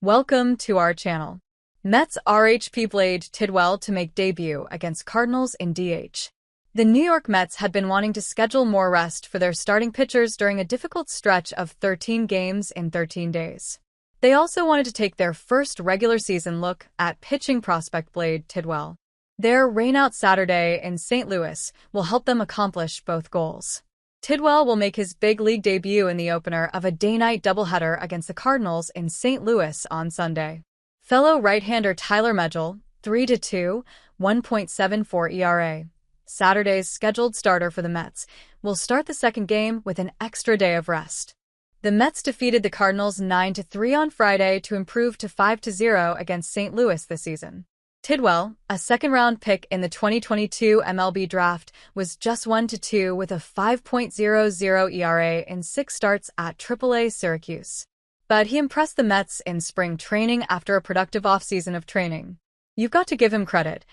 Welcome to our channel. Mets RHP Blade Tidwell to make debut against Cardinals in DH. The New York Mets had been wanting to schedule more rest for their starting pitchers during a difficult stretch of 13 games in 13 days. They also wanted to take their first regular season look at pitching prospect Blade Tidwell. Their rainout Saturday in St. Louis will help them accomplish both goals. Tidwell will make his big league debut in the opener of a day-night doubleheader against the Cardinals in St. Louis on Sunday. Fellow right-hander Tyler Megill, 3-2, 1.74 ERA. Saturday's scheduled starter for the Mets will start the second game with an extra day of rest. The Mets defeated the Cardinals 9-3 on Friday to improve to 5-0 against St. Louis this season. Tidwell, a second-round pick in the 2022 MLB draft, was just 1-2 with a 5.00 ERA in 6 starts at Triple-A Syracuse. But he impressed the Mets in spring training after a productive offseason of training. "You've got to give him credit,"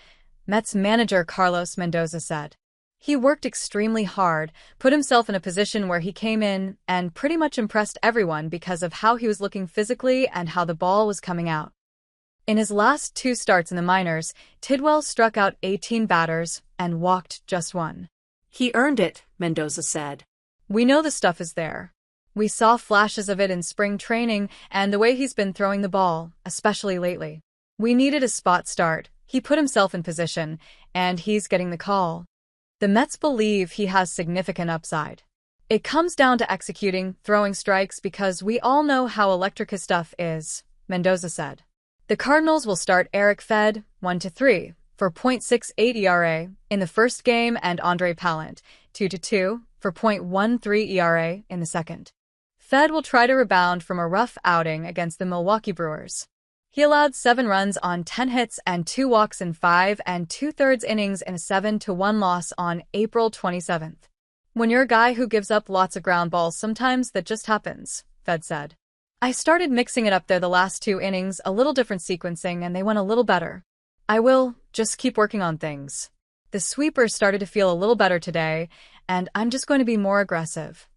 Mets manager Carlos Mendoza said. "He worked extremely hard, put himself in a position where he came in and pretty much impressed everyone because of how he was looking physically and how the ball was coming out." In his last 2 starts in the minors, Tidwell struck out 18 batters and walked just 1. "He earned it," Mendoza said. "We know the stuff is there. We saw flashes of it in spring training and the way he's been throwing the ball, especially lately. We needed a spot start. He put himself in position, and he's getting the call." The Mets believe he has significant upside. "It comes down to executing, throwing strikes because we all know how electric his stuff is," Mendoza said. The Cardinals will start Erick Fedde, 1-3, for .68 ERA in the first game and Andre Pallante, 2-2, for .13 ERA in the second. Fedde will try to rebound from a rough outing against the Milwaukee Brewers. He allowed 7 runs on 10 hits and 2 walks in 5 2/3 innings in a 7-1 loss on April 27th. "When you're a guy who gives up lots of ground balls, sometimes that just happens," Fedde said. "I started mixing it up there the last 2 innings, a little different sequencing, and they went a little better. I will just keep working on things. The sweeper started to feel a little better today, and I'm just going to be more aggressive."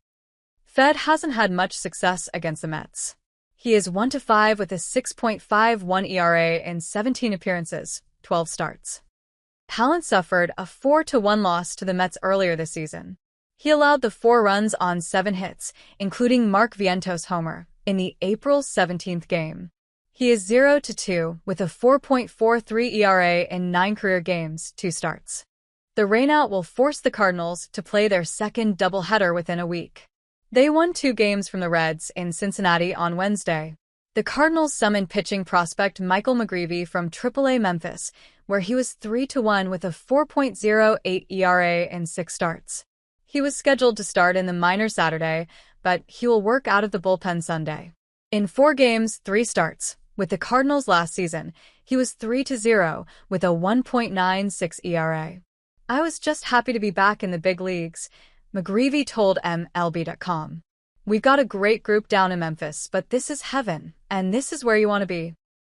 Fedde hasn't had much success against the Mets. He is 1-5 with a 6.51 ERA in 17 appearances, 12 starts. Pallante suffered a 4-1 loss to the Mets earlier this season. He allowed the 4 runs on 7 hits, including Mark Vientos' homer, in the April 17th game. He is 0-2 with a 4.43 ERA in 9 career games, 2 starts. The rainout will force the Cardinals to play their second doubleheader within a week. They won 2 games from the Reds in Cincinnati on Wednesday. The Cardinals summoned pitching prospect Michael McGreevy from Triple-A Memphis, where he was 3-1 with a 4.08 ERA in 6 starts. He was scheduled to start in the minors Saturday, but he will work out of the bullpen Sunday. In 4 games, 3 starts, with the Cardinals last season, he was 3-0 with a 1.96 ERA. "I was just happy to be back in the big leagues," McGreevy told MLB.com. "We've got a great group down in Memphis, but this is heaven, and this is where you want to be."